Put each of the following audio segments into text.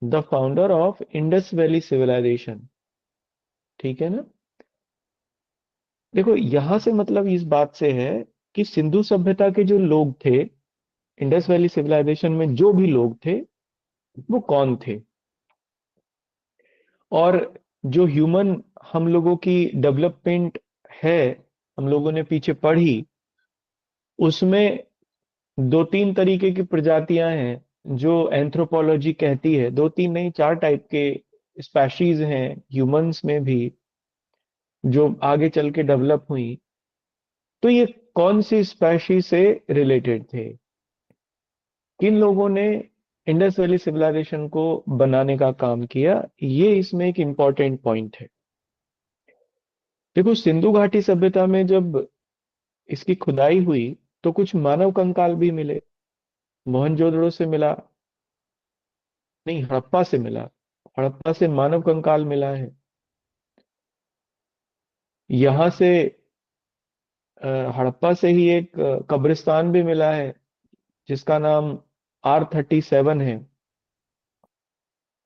The founder of Indus Valley civilisation. ठीक है ना। देखो यहां से मतलब इस बात से है कि सिंधु सभ्यता के जो लोग थे, इंडस वैली सिविलाइजेशन में जो भी लोग थे, वो कौन थे। और जो ह्यूमन हम लोगों की डेवलपमेंट है, हम लोगों ने पीछे पढ़ी, उसमें दो तीन तरीके की प्रजातियां हैं जो एंथ्रोपोलॉजी कहती है। दो तीन नहीं, चार टाइप के स्पैशीज हैं ह्यूमंस में भी, जो आगे चल के डेवलप हुई। तो ये कौन सी स्पैशी से रिलेटेड थे, किन लोगों ने इंडस वैली सिविलाइजेशन को बनाने का काम किया, ये इसमें एक इम्पॉर्टेंट पॉइंट है। देखो सिंधु घाटी सभ्यता में जब इसकी खुदाई हुई तो कुछ मानव कंकाल भी मिले। मोहनजोदड़ो से मिला, नहीं हड़प्पा से मिला, हड़प्पा से मानव कंकाल मिला है। यहाँ से हड़प्पा से ही एक कब्रिस्तान भी मिला है जिसका नाम R37 है।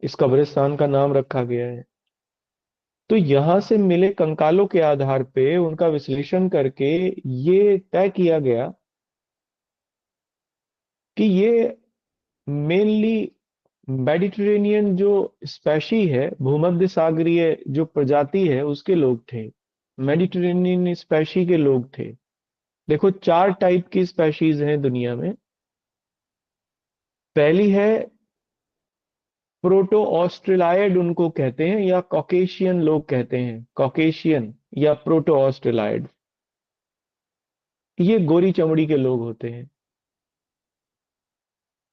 इस कब्रिस्तान का नाम रखा गया है। तो यहाँ से मिले कंकालों के आधार पे उनका विश्लेषण करके ये तय किया गया कि ये मेनली मेडिटेरेनियन जो स्पेशी है, भूमध्य सागरीय जो प्रजाति है, उसके लोग थे। मेडिटेरेनियन स्पेशी के लोग थे। देखो चार टाइप की स्पेशीज हैं दुनिया में। पहली है प्रोटो ऑस्ट्रेलाइड, उनको कहते हैं, या कॉकेशियन लोग कहते हैं, कॉकेशियन या प्रोटो ऑस्ट्रेलाइड। ये गोरी चमड़ी के लोग होते हैं।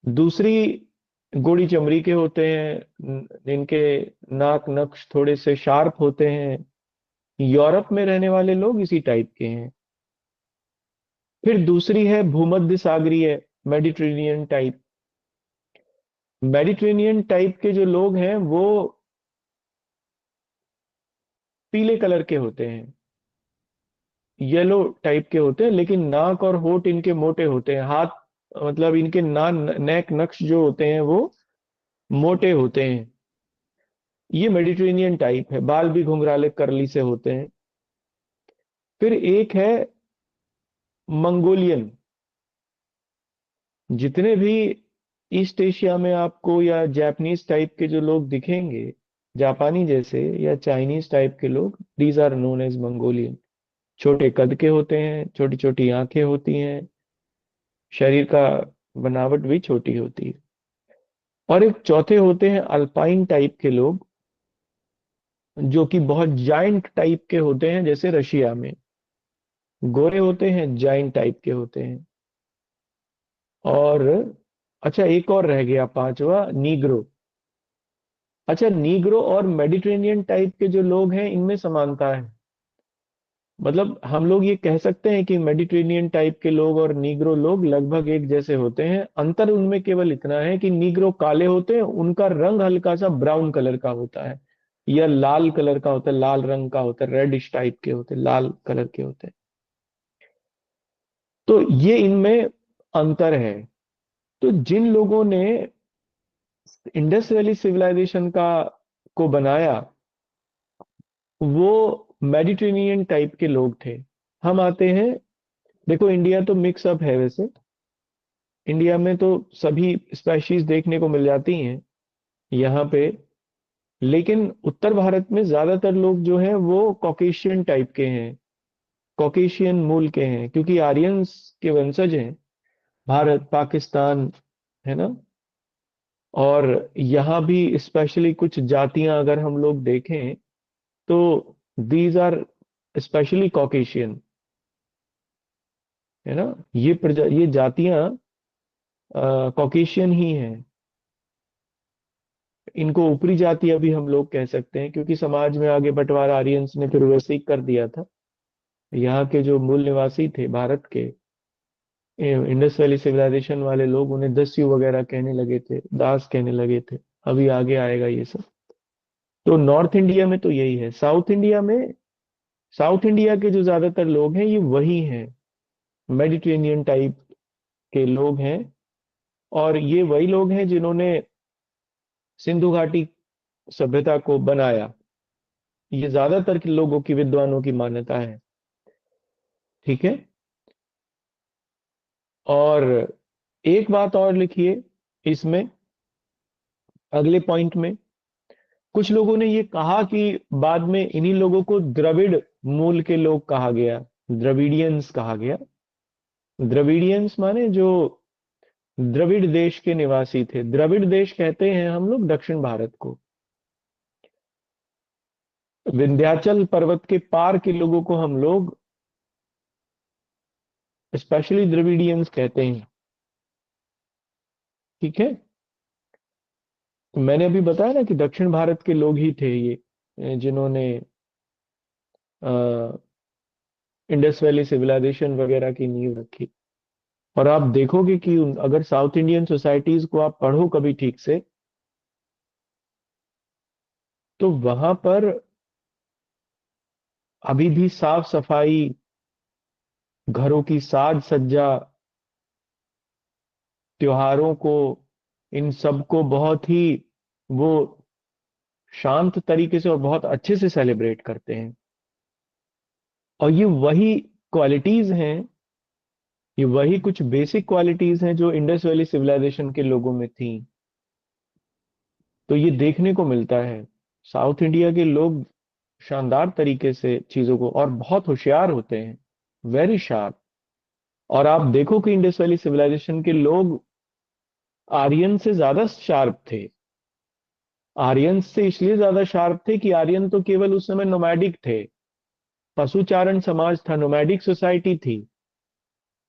दूसरी गोरी चमड़ी के होते हैं, इनके नाक नक्श थोड़े से शार्प होते हैं। यूरोप में रहने वाले लोग इसी टाइप के हैं। फिर दूसरी है भूमध्य सागरीय, मेडिटेरेनियन टाइप। मेडिटेरेनियन टाइप के जो लोग हैं वो पीले कलर के होते हैं, येलो टाइप के होते हैं, लेकिन नाक और होठ इनके मोटे होते हैं। हाथ मतलब इनके नेक नक्श जो होते हैं वो मोटे होते हैं। ये मेडिटेरेनियन टाइप है। बाल भी घुंघराले करली से होते हैं। फिर एक है मंगोलियन। जितने भी ईस्ट एशिया में आपको या जापानीज टाइप के जो लोग दिखेंगे, जापानी जैसे या चाइनीज टाइप के लोग, these are known as Mongolian. छोटे कद के होते हैं, छोटी छोटी आंखें होती हैं, शरीर का बनावट भी छोटी होती है। और एक चौथे होते हैं अल्पाइन टाइप के लोग, जो कि बहुत जाइंट टाइप के होते हैं, जैसे रशिया में गोरे होते हैं, जाइंट टाइप के होते हैं। और अच्छा एक और रह गया पांचवा, नीग्रो। अच्छा नीग्रो और मेडिटेरेनियन टाइप के जो लोग हैं इनमें समानता है। मतलब हम लोग ये कह सकते हैं कि मेडिटेरेनियन टाइप के लोग और नीग्रो लोग लगभग एक जैसे होते हैं। अंतर उनमें केवल इतना है कि नीग्रो काले होते हैं, उनका रंग हल्का सा ब्राउन कलर का होता है, या लाल कलर का होता है, लाल रंग का होता है, रेडिश टाइप के होते हैं, लाल कलर के होते हैं। तो ये इनमें अंतर है। तो जिन लोगों ने इंडस वैली सिविलाइजेशन का को बनाया, वो मेडिटेरेनियन टाइप के लोग थे। हम आते हैं, देखो इंडिया तो मिक्स अप है वैसे। इंडिया में तो सभी स्पेशीज देखने को मिल जाती हैं यहाँ पे। लेकिन उत्तर भारत में ज्यादातर लोग जो हैं वो कॉकेशियन टाइप के हैं, कॉकेशियन मूल के हैं, क्योंकि आर्यंस के वंशज हैं। भारत, पाकिस्तान, है ना। और यहाँ भी स्पेशली कुछ जातियां अगर हम लोग देखें तो दीज आर स्पेशली कॉकेशियन, है ना। ये जातियां कॉकेशियन ही हैं। इनको ऊपरी जाति अभी हम लोग कह सकते हैं, क्योंकि समाज में आगे बंटवारा आर्यंस ने फिर वैसे ही कर दिया था। यहाँ के जो मूल निवासी थे भारत के, इंडस वैली सिविलाइजेशन वाले लोग, उन्हें दस्यु वगैरह कहने लगे थे, दास कहने लगे थे। अभी आगे आएगा ये सब। तो नॉर्थ इंडिया में तो यही है। साउथ इंडिया के जो ज्यादातर लोग हैं ये वही हैं, मेडिटेरेनियन टाइप के लोग हैं। और ये वही लोग हैं जिन्होंने सिंधु घाटी सभ्यता को बनाया। ये ज्यादातर के लोगों की, विद्वानों की मान्यता है। ठीक है। और एक बात और लिखिए इसमें, अगले पॉइंट में, कुछ लोगों ने ये कहा कि बाद में इन्हीं लोगों को द्रविड़ मूल के लोग कहा गया, द्रविडियंस कहा गया। द्रविडियंस माने जो द्रविड़ देश के निवासी थे। द्रविड़ देश कहते हैं हम लोग दक्षिण भारत को। विंध्याचल पर्वत के पार के लोगों को हम लोग स्पेशली द्रविडियंस कहते हैं। ठीक है। तो मैंने अभी बताया ना कि दक्षिण भारत के लोग ही थे ये, जिन्होंने इंडस वैली सिविलाइजेशन वगैरह की नींव रखी। और आप देखोगे कि अगर साउथ इंडियन सोसाइटीज को आप पढ़ो कभी ठीक से, तो वहां पर अभी भी साफ सफाई, घरों की साज सज्जा, त्योहारों को, इन सब को बहुत ही वो शांत तरीके से और बहुत अच्छे से सेलिब्रेट करते हैं। और ये वही क्वालिटीज हैं, ये वही कुछ बेसिक क्वालिटीज हैं जो इंडस वैली सिविलाइजेशन के लोगों में थी। तो ये देखने को मिलता है, साउथ इंडिया के लोग शानदार तरीके से चीजों को, और बहुत होशियार होते हैं, वेरी शार्प। और आप देखो कि इंडस वैली सिविलाइजेशन के लोग आर्यन से ज्यादा शार्प थे। आर्यन से इसलिए ज्यादा शार्प थे कि आर्यन तो केवल उस समय नोमैडिक थे, पशुचारण समाज था, नोमैडिक सोसाइटी थी।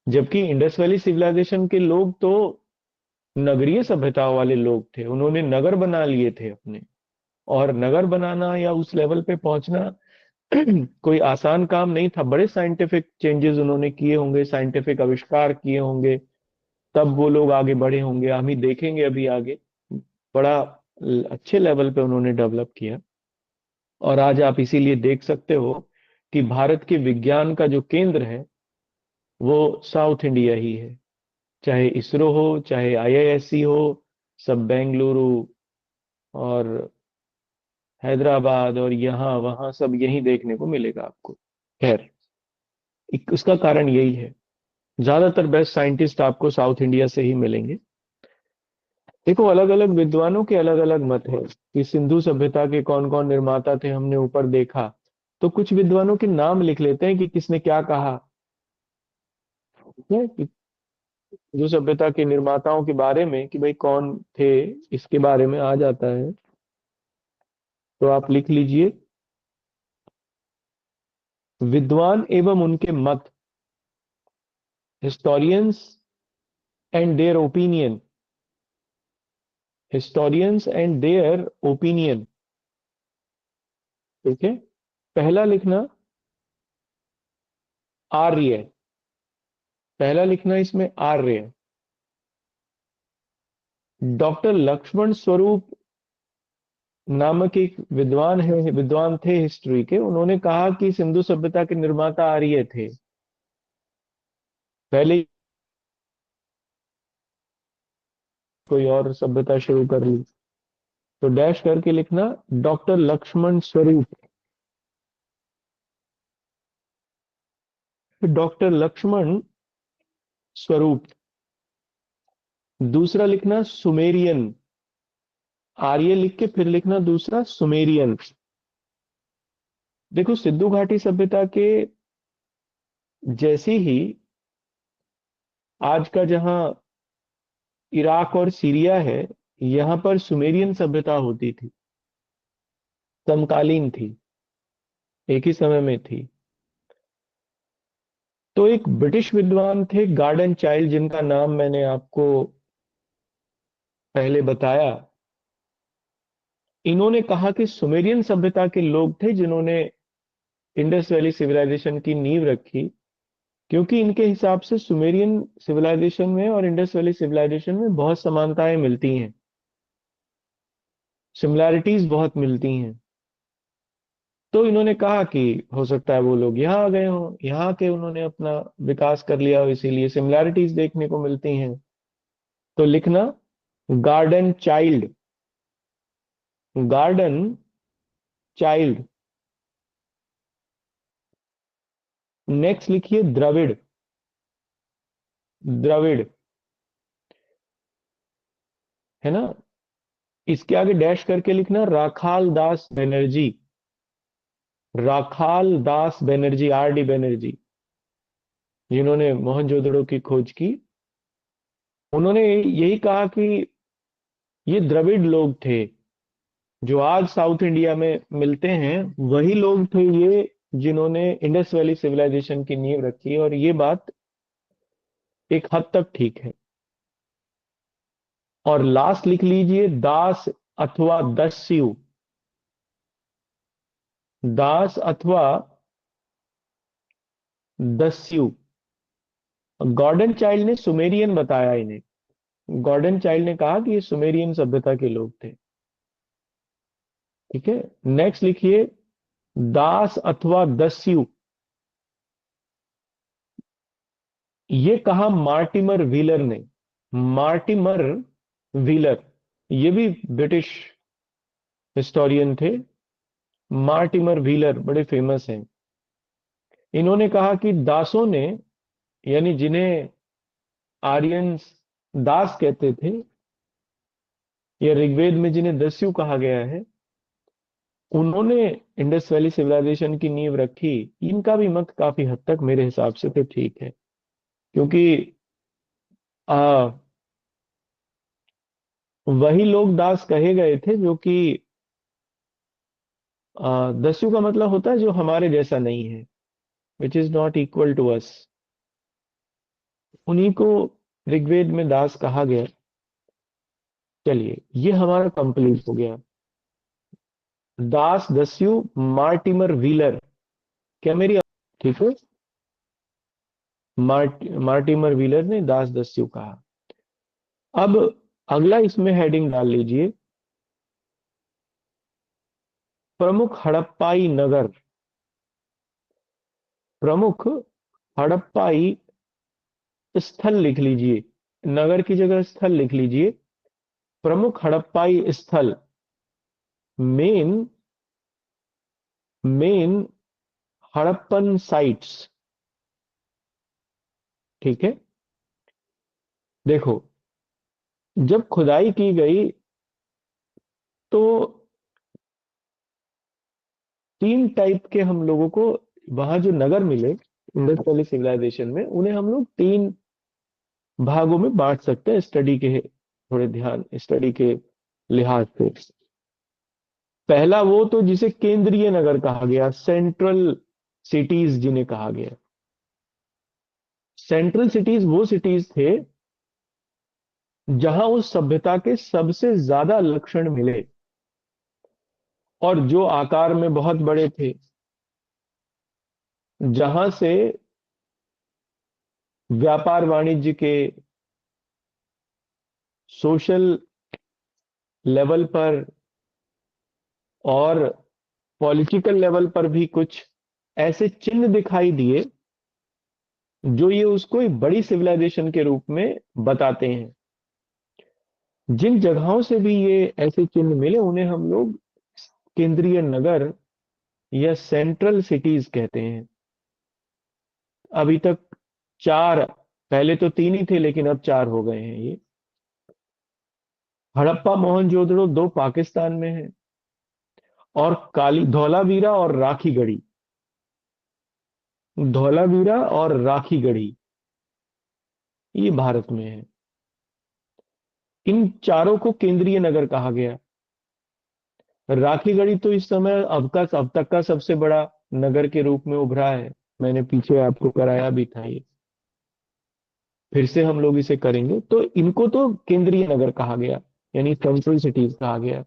जबकि इंडस वैली सिविलाइजेशन के लोग तो नगरीय सभ्यता वाले लोग थे, उन्होंने नगर बना लिए थे अपने। और नगर बनाना या उस लेवल पे पहुंचना कोई आसान काम नहीं था। बड़े साइंटिफिक चेंजेस उन्होंने किए होंगे, साइंटिफिक आविष्कार किए होंगे, तब वो लोग आगे बढ़े होंगे। हम ही देखेंगे अभी आगे, बड़ा अच्छे लेवल पे उन्होंने डेवलप किया। और आज आप इसीलिए देख सकते हो कि भारत के विज्ञान का जो केंद्र है वो साउथ इंडिया ही है। चाहे इसरो हो, चाहे आईआईएससी हो, सब बेंगलुरु और हैदराबाद और यहाँ वहाँ सब यही देखने को मिलेगा आपको। खैर, उसका कारण यही है, ज्यादातर बेस्ट साइंटिस्ट आपको साउथ इंडिया से ही मिलेंगे। देखो, अलग अलग विद्वानों के अलग अलग मत है कि सिंधु सभ्यता के कौन कौन निर्माता थे, हमने ऊपर देखा। तो कुछ विद्वानों के नाम लिख लेते हैं कि किसने क्या कहा। ठीक है, कि सिंधु सभ्यता के निर्माताओं के बारे में कि भाई कौन थे, इसके बारे में आ जाता है। तो आप लिख लीजिए, विद्वान एवं उनके मत, historians and their opinion, historians and their opinion. ठीक है। पहला लिखना आर्य, पहला लिखना इसमें आर्य। डॉक्टर लक्ष्मण स्वरूप नामक एक विद्वान है, विद्वान थे हिस्ट्री के, उन्होंने कहा कि सिंधु सभ्यता के निर्माता आर्य थे। पहले कोई और सभ्यता शुरू कर ली, तो डैश करके लिखना डॉक्टर लक्ष्मण स्वरूप, डॉक्टर लक्ष्मण स्वरूप। दूसरा लिखना सुमेरियन, आर्य लिख के फिर लिखना दूसरा सुमेरियन। देखो, सिंधु घाटी सभ्यता के जैसी ही आज का जहां इराक और सीरिया है, यहाँ पर सुमेरियन सभ्यता होती थी, समकालीन थी, एक ही समय में थी। तो एक ब्रिटिश विद्वान थे गार्डन चाइल्ड, जिनका नाम मैंने आपको पहले बताया। इन्होंने कहा कि सुमेरियन सभ्यता के लोग थे जिन्होंने इंडस वैली सिविलाइजेशन की नींव रखी, क्योंकि इनके हिसाब से सुमेरियन सिविलाइजेशन में और इंडस वैली सिविलाइजेशन में बहुत समानताएं मिलती हैं, सिमिलैरिटीज बहुत मिलती हैं। तो इन्होंने कहा कि हो सकता है वो लोग यहाँ आ गए हों, यहाँ के उन्होंने अपना विकास कर लिया हो, इसीलिए सिमिलैरिटीज देखने को मिलती हैं। तो लिखना garden child, garden child. Next लिखिए द्रविड़, द्रविड़, है ना। इसके आगे डैश करके लिखना राखाल दास बनर्जी, राखाल दास बनर्जी, आर डी बनर्जी, जिन्होंने मोहनजोदड़ो की खोज की। उन्होंने यही कहा कि ये द्रविड़ लोग थे जो आज साउथ इंडिया में मिलते हैं, वही लोग थे ये जिन्होंने इंडस वैली सिविलाइजेशन की नींव रखी। और ये बात एक हद तक ठीक है। और लास्ट लिख लीजिए दास अथवा दस्यु, दास अथवा दस्यु। गॉर्डन चाइल्ड ने सुमेरियन बताया इन्हें, गॉर्डन चाइल्ड ने कहा कि ये सुमेरियन सभ्यता के लोग थे। ठीक है। नेक्स्ट लिखिए दास अथवा दस्यु। ये कहा मार्टिमर व्हीलर ने, मार्टिमर व्हीलर, ये भी ब्रिटिश हिस्टोरियन थे। मार्टिमर व्हीलर बड़े फेमस हैं। इन्होंने कहा कि दासों ने, यानी जिन्हें आर्यंस दास कहते थे, या ऋग्वेद में जिन्हें दस्यु कहा गया है, उन्होंने इंडस वैली सिविलाइजेशन की नींव रखी। इनका भी मत काफी हद तक मेरे हिसाब से तो ठीक है, क्योंकि आ, वही लोग दास कहे गए थे जो कि दस्यु का मतलब होता है जो हमारे जैसा नहीं है, which is not equal to us. उन्हीं को ऋग्वेद में दास कहा गया। चलिए ये हमारा कंप्लीट हो गया। दास दस्यु मार्टिमर व्हीलर, क्या मेरी ठीक है। मार्टिमर व्हीलर ने दास दस्यु कहा। अब अगला इसमें हेडिंग डाल लीजिए प्रमुख हड़प्पाई नगर, प्रमुख हड़प्पाई स्थल लिख लीजिए, नगर की जगह स्थल लिख लीजिए। प्रमुख हड़प्पाई स्थल, मेन, मेन हड़प्पन साइट्स। ठीक है। देखो जब खुदाई की गई तो तीन टाइप के हम लोगों को वहां जो नगर मिले इंडस वैली सिविलाइजेशन में, उन्हें हम लोग तीन भागों में बांट सकते हैं स्टडी के, थोड़े ध्यान स्टडी के लिहाज से। पहला वो तो जिसे केंद्रीय नगर कहा गया, सेंट्रल सिटीज जिन्हें कहा गया। सेंट्रल सिटीज वो सिटीज थे जहां उस सभ्यता के सबसे ज्यादा लक्षण मिले और जो आकार में बहुत बड़े थे, जहां से व्यापार वाणिज्य के, सोशल लेवल पर और पॉलिटिकल लेवल पर भी कुछ ऐसे चिन्ह दिखाई दिए जो ये उसको एक बड़ी सिविलाइजेशन के रूप में बताते हैं। जिन जगहों से भी ये ऐसे चिन्ह मिले उन्हें हम लोग केंद्रीय नगर या सेंट्रल सिटीज कहते हैं। अभी तक चार, पहले तो तीन ही थे लेकिन अब चार हो गए हैं ये। हड़प्पा मोहनजोदड़ो दो पाकिस्तान में है, और काली धौलावीरा और राखीगढ़ी, धौलावीरा और राखीगढ़ी ये भारत में है। इन चारों को केंद्रीय नगर कहा गया। राखीगढ़ी तो इस समय अब तक का सबसे बड़ा नगर के रूप में उभरा है। मैंने पीछे आपको कराया भी था ये, फिर से हम लोग इसे करेंगे। तो इनको तो केंद्रीय नगर कहा गया, यानी सेंट्रल सिटीज कहा गया।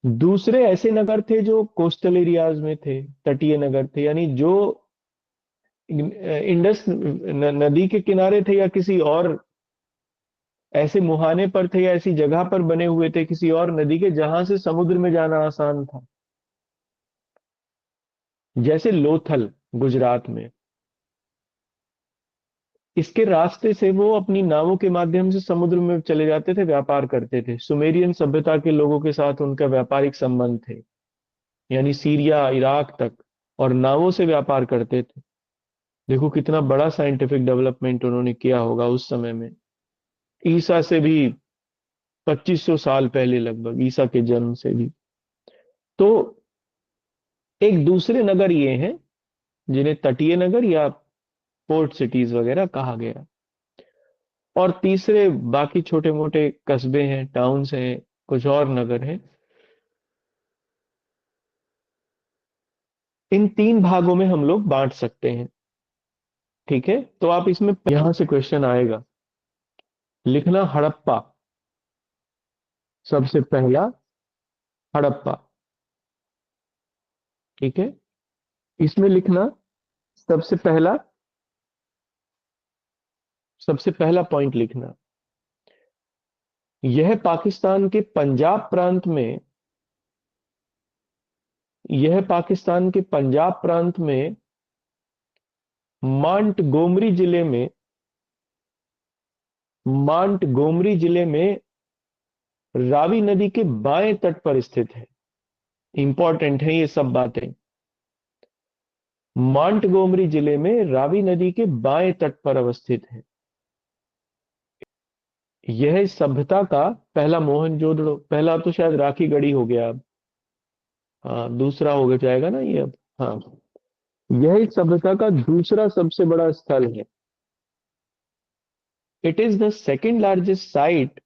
दूसरे ऐसे नगर थे जो कोस्टल एरियाज में थे, तटीय नगर थे, यानी जो इंडस नदी के किनारे थे या किसी और ऐसे मुहाने पर थे या ऐसी जगह पर बने हुए थे किसी और नदी के जहां से समुद्र में जाना आसान था। जैसे लोथल गुजरात में, इसके रास्ते से वो अपनी नावों के माध्यम से समुद्र में चले जाते थे, व्यापार करते थे। सुमेरियन सभ्यता के लोगों के साथ उनका व्यापारिक संबंध थे, यानी सीरिया इराक तक, और नावों से व्यापार करते थे। देखो कितना बड़ा साइंटिफिक डेवलपमेंट उन्होंने किया होगा उस समय में, ईसा से भी 2500 साल पहले, लगभग ईसा के जन्म से भी। तो एक दूसरे नगर ये हैं जिन्हें तटीय नगर या पोर्ट सिटीज वगैरह कहा गया। और तीसरे बाकी छोटे मोटे कस्बे हैं, टाउन्स हैं, कुछ और नगर हैं। इन तीन भागों में हम लोग बांट सकते हैं। ठीक है, तो आप इसमें यहां से क्वेश्चन आएगा, लिखना हड़प्पा, सबसे पहला हड़प्पा। ठीक है, इसमें लिखना सबसे पहला, सबसे पहला पॉइंट लिखना, यह पाकिस्तान के पंजाब प्रांत में, यह पाकिस्तान के पंजाब प्रांत में मांट गोमरी जिले में, मांट गोमरी जिले में रावी नदी के बाएं तट पर स्थित है। इंपॉर्टेंट है ये सब बातें। मांट गोमरी जिले में रावी नदी के बाएं तट पर अवस्थित है। यह इस सभ्यता का पहला मोहनजोदड़ो, पहला तो शायद राखी गढ़ी हो गया अब, हाँ दूसरा हो गया जाएगा ना ये अब। हाँ, यह इस सभ्यता का दूसरा सबसे बड़ा स्थल है। It is the second largest site,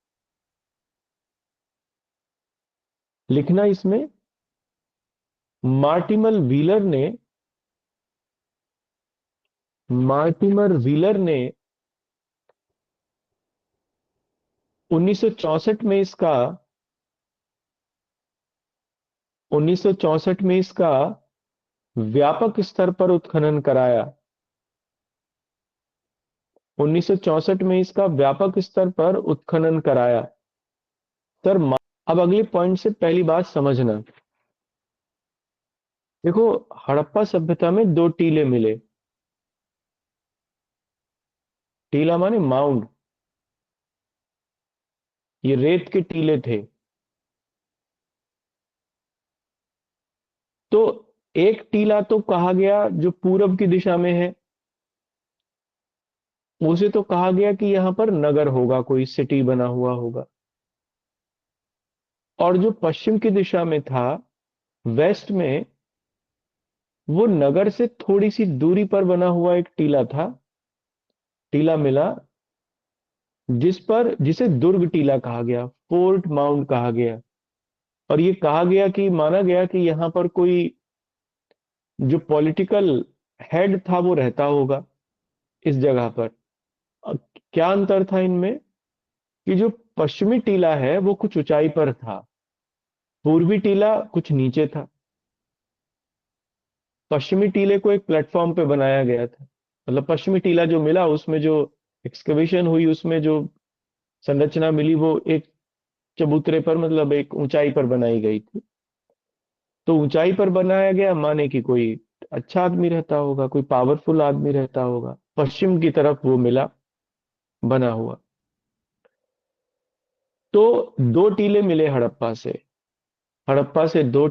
लिखना इसमें, मार्टिमल व्हीलर ने, मार्टिमर व्हीलर ने 1964 में इसका, 1964 में इसका व्यापक स्तर पर उत्खनन कराया। 1964 में इसका व्यापक स्तर पर उत्खनन कराया। सर अब अगले पॉइंट से पहली बात समझना। देखो, हड़प्पा सभ्यता में दो टीले मिले। टीला माने माउंड, ये रेत के टीले थे। तो एक टीला तो कहा गया जो पूरब की दिशा में है, उसे तो कहा गया कि यहां पर नगर होगा, कोई सिटी बना हुआ होगा। और जो पश्चिम की दिशा में था, वेस्ट में, वो नगर से थोड़ी सी दूरी पर बना हुआ एक टीला था, टीला मिला, जिसे दुर्ग टीला कहा गया, फोर्ट माउंट कहा गया। और ये कहा गया कि, माना गया कि यहां पर कोई जो पॉलिटिकल हेड था वो रहता होगा इस जगह पर। अब क्या अंतर था इनमें, कि जो पश्चिमी टीला है वो कुछ ऊंचाई पर था, पूर्वी टीला कुछ नीचे था। पश्चिमी टीले को एक प्लेटफॉर्म पे बनाया गया था, मतलब पश्चिमी टीला जो मिला उसमें जो एक्सकवेशन हुई, उसमें जो संरचना मिली, वो एक चबूतरे पर, मतलब एक ऊंचाई पर बनाई गई थी। तो ऊंचाई पर बनाया गया माने कि कोई अच्छा आदमी रहता होगा, कोई पावरफुल आदमी रहता होगा। पश्चिम की तरफ वो मिला बना हुआ। तो दो टीले मिले हड़प्पा से, हड़प्पा से दो,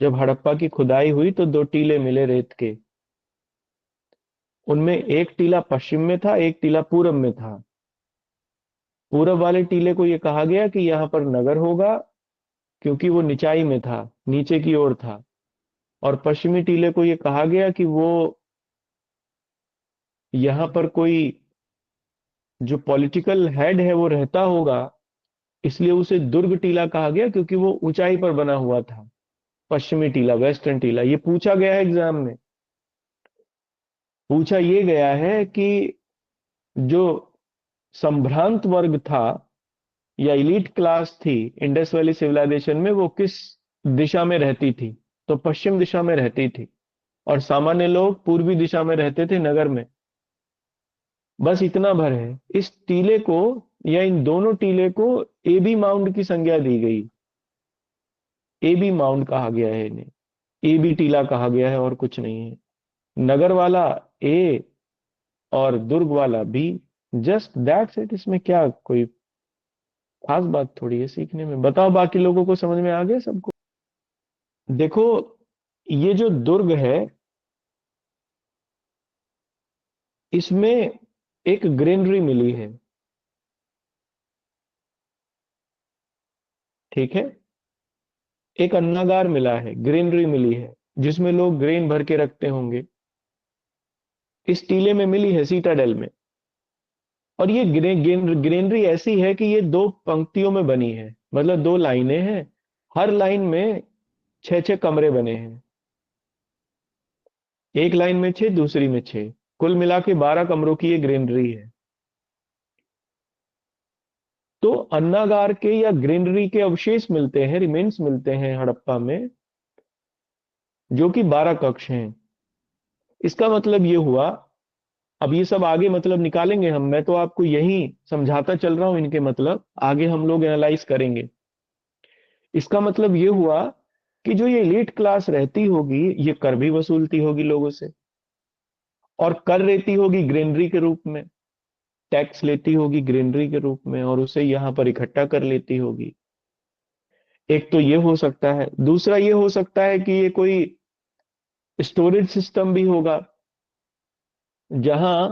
जब हड़प्पा की खुदाई हुई तो दो टीले मिले रेत के। उनमें एक टीला पश्चिम में था, एक टीला पूरब में था। पूरब वाले टीले को यह कहा गया कि यहां पर नगर होगा, क्योंकि वो निचाई में था, नीचे की ओर था। और पश्चिमी टीले को यह कहा गया कि वो यहां पर कोई जो पॉलिटिकल हेड है वो रहता होगा, इसलिए उसे दुर्ग टीला कहा गया, क्योंकि वो ऊंचाई पर बना हुआ था। पश्चिमी टीला, वेस्टर्न टीला, ये पूछा गया है एग्जाम में। पूछा ये गया है कि जो संभ्रांत वर्ग था या इलीट क्लास थी इंडस वैली सिविलाइजेशन में, वो किस दिशा में रहती थी, तो पश्चिम दिशा में रहती थी। और सामान्य लोग पूर्वी दिशा में रहते थे, नगर में। बस इतना भर है इस टीले को, या इन दोनों टीले को एबी माउंड की संज्ञा दी गई। एबी माउंड कहा गया है इन्हें, एबी टीला कहा गया है, और कुछ नहीं है। नगर वाला ए, और दुर्ग वाला बी। Just that's it. इसमें क्या कोई खास बात थोड़ी है सीखने में। बताओ बाकी लोगों को समझ में आ गया सबको? देखो, ये जो दुर्ग है, इसमें एक ग्रीनरी मिली है। ठीक है। एक अन्नागार मिला है, ग्रीनरी मिली है, जिसमें लोग ग्रेन भर के रखते होंगे। इस टीले में मिली है, सीटाडेल में। और ये ग्रीनरी ऐसी है कि ये दो पंक्तियों में बनी है, मतलब दो लाइनें हैं। हर लाइन में छह छह कमरे बने हैं। एक लाइन में छह, दूसरी में छह। कुल मिला के 12 कमरों की ये ग्रीनरी है। तो अन्नागार के या ग्रीनरी के अवशेष मिलते हैं, रिमेन्स मिलते हैं हड़प्पा में, जो कि 12 कक्ष हैं। इसका मतलब ये हुआ, अब ये सब आगे मतलब निकालेंगे हम, मैं तो आपको यही समझाता चल रहा हूं इनके मतलब, आगे हम लोग एनालाइज करेंगे। इसका मतलब ये हुआ कि जो ये एलीट क्लास रहती होगी, ये कर भी वसूलती होगी लोगों से, और कर लेती होगी ग्रीनरी के रूप में। टैक्स लेती होगी ग्रीनरी के रूप में, और उसे यहां पर इकट्ठा कर लेती होगी। एक तो ये हो सकता है। दूसरा ये हो सकता है कि ये कोई स्टोरेज सिस्टम भी होगा, जहां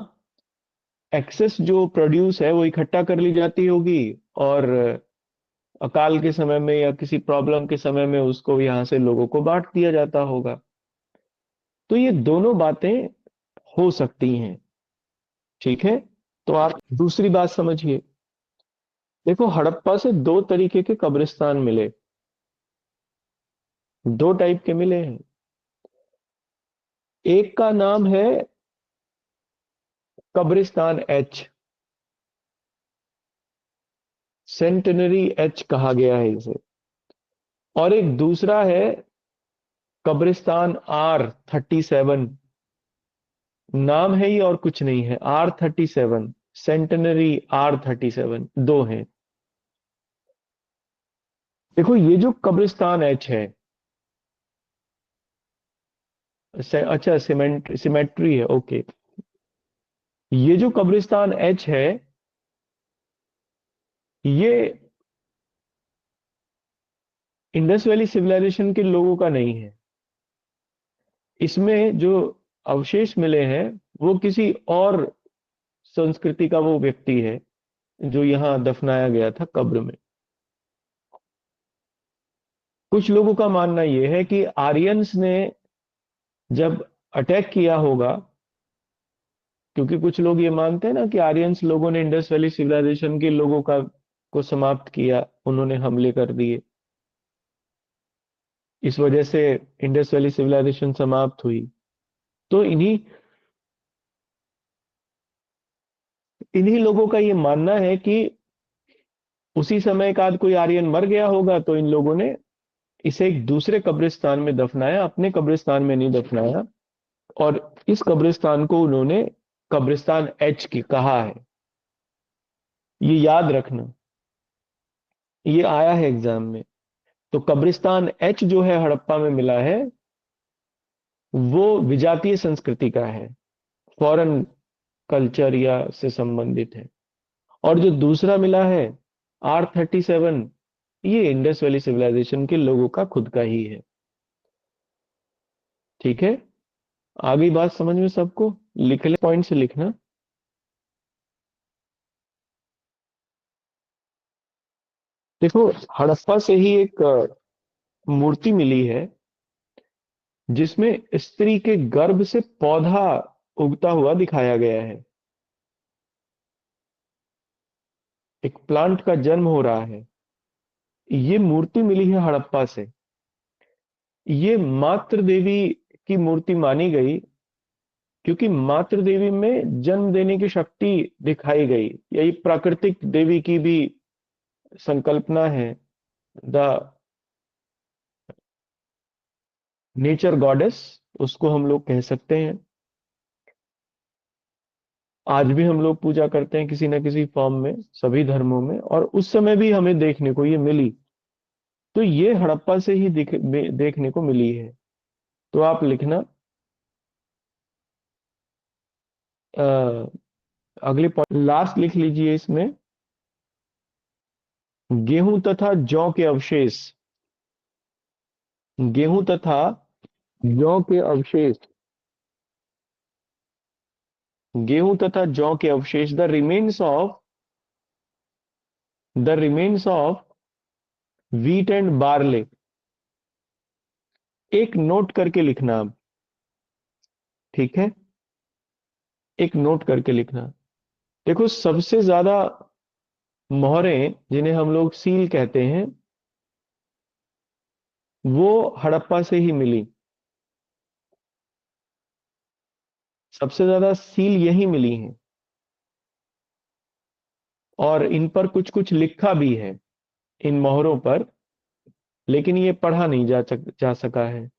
एक्सेस जो प्रोड्यूस है वो इकट्ठा कर ली जाती होगी, और अकाल के समय में या किसी प्रॉब्लम के समय में उसको यहां से लोगों को बांट दिया जाता होगा। तो ये दोनों बातें हो सकती हैं। ठीक है। तो आप दूसरी बात समझिए। देखो, हड़प्पा से दो तरीके के कब्रिस्तान मिले, दो टाइप के मिले हैं। एक का नाम है कब्रिस्तान एच, सेंटेनरी एच कहा गया है इसे। और एक दूसरा है कब्रिस्तान R37। नाम है ये, और कुछ नहीं है। R37, सेंटेनरी R37, दो हैं। देखो, ये जो कब्रिस्तान एच है, अच्छा, सिमेट्री है, ओके। ये जो कब्रिस्तान एच है, ये इंडस वैली सिविलाइजेशन के लोगों का नहीं है। इसमें जो अवशेष मिले हैं, वो किसी और संस्कृति का वो व्यक्ति है, जो यहाँ दफनाया गया था कब्र में। कुछ लोगों का मानना यह है कि आर्यंस ने जब अटैक किया होगा, क्योंकि कुछ लोग ये मानते हैं ना कि आर्यंस लोगों ने इंडस वैली सिविलाइजेशन के लोगों का को समाप्त किया, उन्होंने हमले कर दिए। इस वजह से इंडस वैली सिविलाइजेशन समाप्त हुई। तो इन्हीं इन्हीं लोगों का ये मानना है कि उसी समय का कोई आर्यन मर गया होगा, तो इन लोगों ने इसे एक दूसरे कब्रिस्तान में दफनाया, अपने कब्रिस्तान में नहीं दफनाया। और इस कब्रिस्तान को उन्होंने कब्रिस्तान एच की कहा है। ये याद रखना, ये आया है एग्जाम में। तो कब्रिस्तान एच जो है हड़प्पा में मिला है, वो विजातीय संस्कृति का है, फॉरेन कल्चर या से संबंधित है। और जो दूसरा मिला है R37, ये इंडस वैली सिविलाइजेशन के लोगों का खुद का ही है। ठीक है। आ गई बात समझ में सबको? लिख ले, पॉइंट से लिखना। देखो, हड़प्पा से ही एक मूर्ति मिली है, जिसमें स्त्री के गर्भ से पौधा उगता हुआ दिखाया गया है। एक प्लांट का जन्म हो रहा है। ये मूर्ति मिली है हड़प्पा से। ये मातृ देवी की मूर्ति मानी गई, क्योंकि मातृ देवी में जन्म देने की शक्ति दिखाई गई। यही प्राकृतिक देवी की भी संकल्पना है, द नेचर गॉडेस, उसको हम लोग कह सकते हैं। आज भी हम लोग पूजा करते हैं किसी न किसी फॉर्म में, सभी धर्मों में, और उस समय भी हमें देखने को ये मिली। तो ये हड़प्पा से ही देखने को मिली है। तो आप लिखना अगले पॉइंट लास्ट लिख लीजिए इसमें, गेहूं तथा जौ के अवशेष। गेहूं तथा जौ के अवशेष। गेहूं तथा जौ के अवशेष, the remains of wheat and barley. एक नोट करके लिखना अब, ठीक है, एक नोट करके लिखना। देखो, सबसे ज्यादा मोहरें जिन्हें हम लोग सील कहते हैं, वो हड़प्पा से ही मिली। सबसे ज्यादा सील यही मिली हैं, और इन पर कुछ कुछ लिखा भी है, इन मोहरों पर, लेकिन ये पढ़ा नहीं जा सका है।